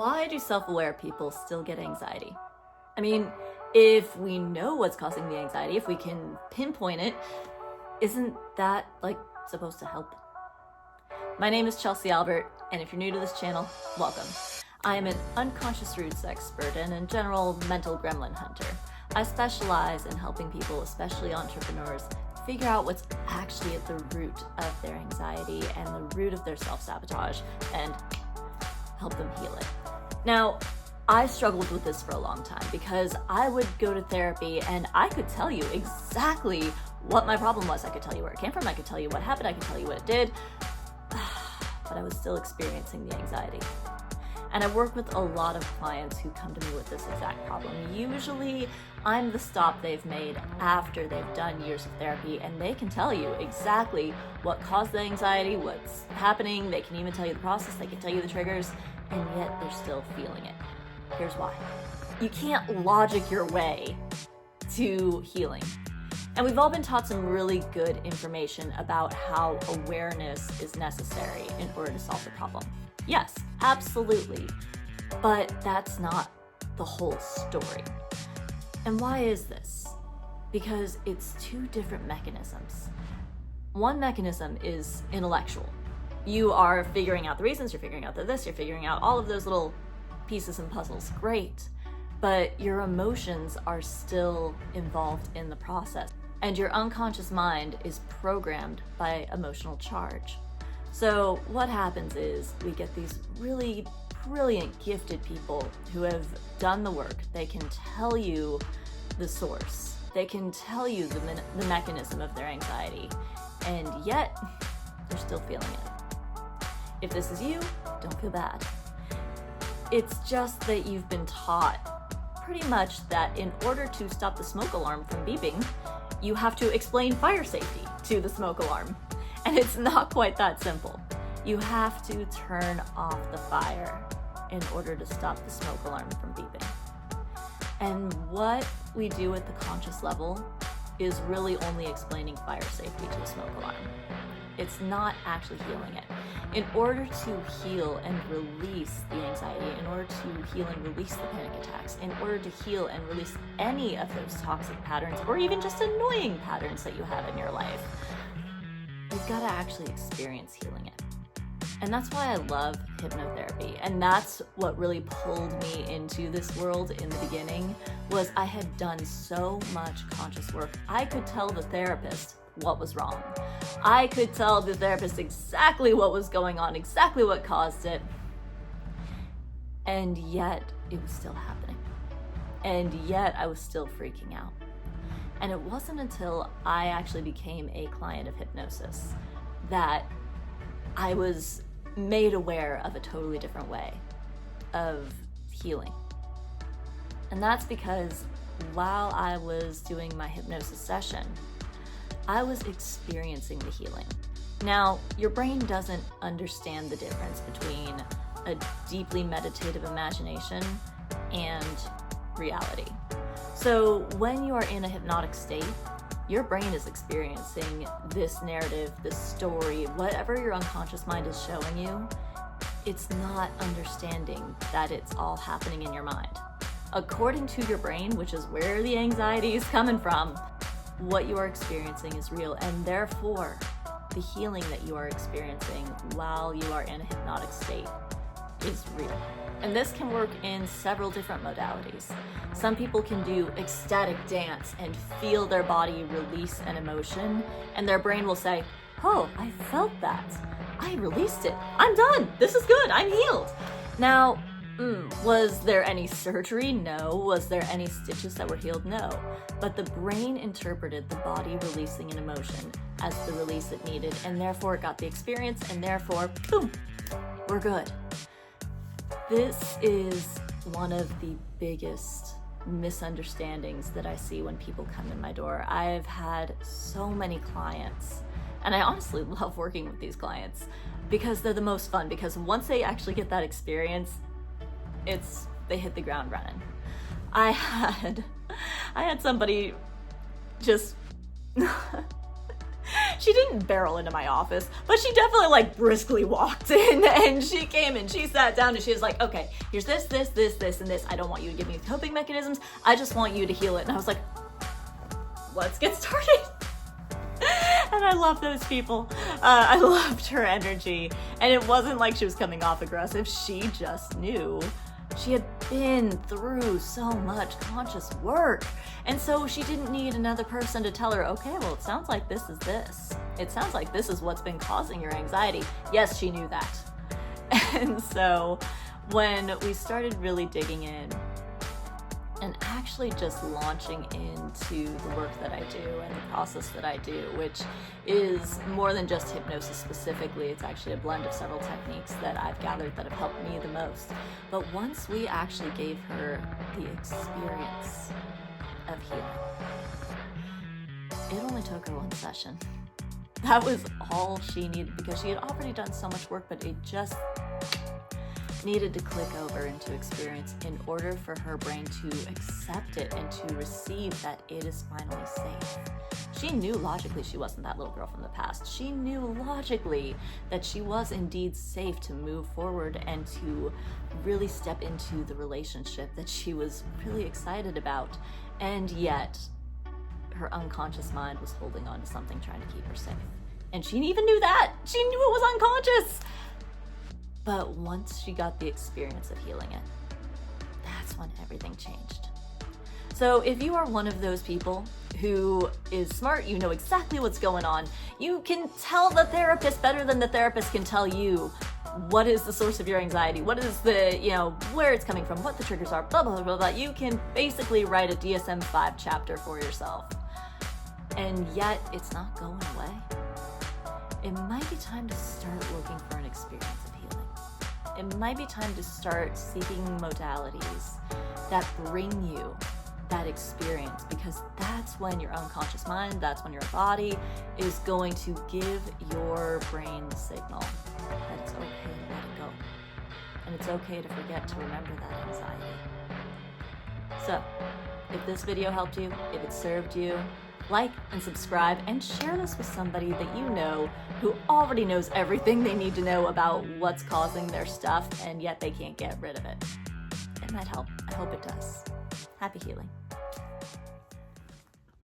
Why do self-aware people still get anxiety? I mean, if we know what's causing the anxiety, if we can pinpoint it, isn't that, supposed to help? My name is Chelsea Albert, and if you're new to this channel, welcome. I am an unconscious roots expert and a general mental gremlin hunter. I specialize in helping people, especially entrepreneurs, figure out what's actually at the root of their anxiety and the root of their self-sabotage and help them heal it. Now, I struggled with this for a long time because I would go to therapy and I could tell you exactly what my problem was. I could tell you where it came from, I could tell you what happened, I could tell you what it did, but I was still experiencing the anxiety. And I work with a lot of clients who come to me with this exact problem. Usually, I'm the stop they've made after they've done years of therapy, and they can tell you exactly what caused the anxiety, what's happening. They can even tell you the process, they can tell you the triggers, and yet they're still feeling it. Here's why. You can't logic your way to healing. And we've all been taught some really good information about how awareness is necessary in order to solve the problem. Yes, absolutely. But that's not the whole story. And why is this? Because it's two different mechanisms. One mechanism is intellectual. You are figuring out the reasons, you're figuring out this, you're figuring out all of those little pieces and puzzles. Great. But your emotions are still involved in the process. And your unconscious mind is programmed by emotional charge. So what happens is we get these really brilliant, gifted people who have done the work. They can tell you the source. They can tell you the mechanism of their anxiety, and yet they're still feeling it. If this is you, don't feel bad. It's just that you've been taught pretty much that in order to stop the smoke alarm from beeping, you have to explain fire safety to the smoke alarm. And it's not quite that simple. You have to turn off the fire in order to stop the smoke alarm from beeping. And what we do at the conscious level is really only explaining fire safety to a smoke alarm. It's not actually healing it. In order to heal and release the anxiety, in order to heal and release the panic attacks, in order to heal and release any of those toxic patterns or even just annoying patterns that you have in your life, you've got to actually experience healing it. And that's why I love hypnotherapy. And that's what really pulled me into this world in the beginning, was I had done so much conscious work. I could tell the therapist what was wrong. I could tell the therapist exactly what was going on, exactly what caused it. And yet it was still happening. And yet I was still freaking out. And it wasn't until I actually became a client of hypnosis that I was made aware of a totally different way of healing. And that's because while I was doing my hypnosis session, I was experiencing the healing. Now, your brain doesn't understand the difference between a deeply meditative imagination and reality. So when you are in a hypnotic state, your brain is experiencing this narrative, this story, whatever your unconscious mind is showing you. It's not understanding that it's all happening in your mind. According to your brain, which is where the anxiety is coming from, what you are experiencing is real, and therefore the healing that you are experiencing while you are in a hypnotic state is real. And this can work in several different modalities. Some people can do ecstatic dance and feel their body release an emotion, and their brain will say, oh, I felt that. I released it. I'm done. This is good. I'm healed. Now, was there any surgery? No. Was there any stitches that were healed? No. But the brain interpreted the body releasing an emotion as the release it needed, and therefore it got the experience, and therefore, boom, we're good. This is one of the biggest misunderstandings that I see when people come in my door. I've had so many clients, and I honestly love working with these clients because they're the most fun, because once they actually get that experience, they hit the ground running. I had somebody just She didn't barrel into my office, but she definitely like briskly walked in, and she came and she sat down and she was like, okay, here's this, and this. I don't want you to give me coping mechanisms. I just want you to heal it. And I was like, let's get started. And I love those people. I loved her energy. And it wasn't like she was coming off aggressive. She just knew. She had been through so much conscious work. And so she didn't need another person to tell her, okay, well, it sounds like this is this. It sounds like this is what's been causing your anxiety. Yes, she knew that. And so when we started really digging in and actually just launching into the work that I do and the process that I do, which is more than just hypnosis specifically. It's actually a blend of several techniques that I've gathered that have helped me the most. But once we actually gave her the experience of healing, it only took her one session. That was all she needed, because she had already done so much work, but it just needed to click over into experience in order for her brain to accept it and to receive that it is finally safe. She knew logically she wasn't that little girl from the past. She knew logically that she was indeed safe to move forward and to really step into the relationship that she was really excited about. And yet, her unconscious mind was holding on to something trying to keep her safe. And she even knew that. She knew it was unconscious. But once she got the experience of healing it, that's when everything changed. So if you are one of those people who is smart, you know exactly what's going on, you can tell the therapist better than the therapist can tell you what is the source of your anxiety, what is the, where it's coming from, what the triggers are, blah, blah, blah, blah, blah. You can basically write a DSM-5 chapter for yourself. And yet it's not going away. It might be time to start looking for an experience of healing. It might be time to start seeking modalities that bring you that experience, because that's when your unconscious mind, that's when your body is going to give your brain the signal that it's okay to let it go. And it's okay to forget to remember that anxiety. So, if this video helped you, if it served you, like and subscribe and share this with somebody that you know who already knows everything they need to know about what's causing their stuff, and yet they can't get rid of it. It might help. I hope it does. Happy healing.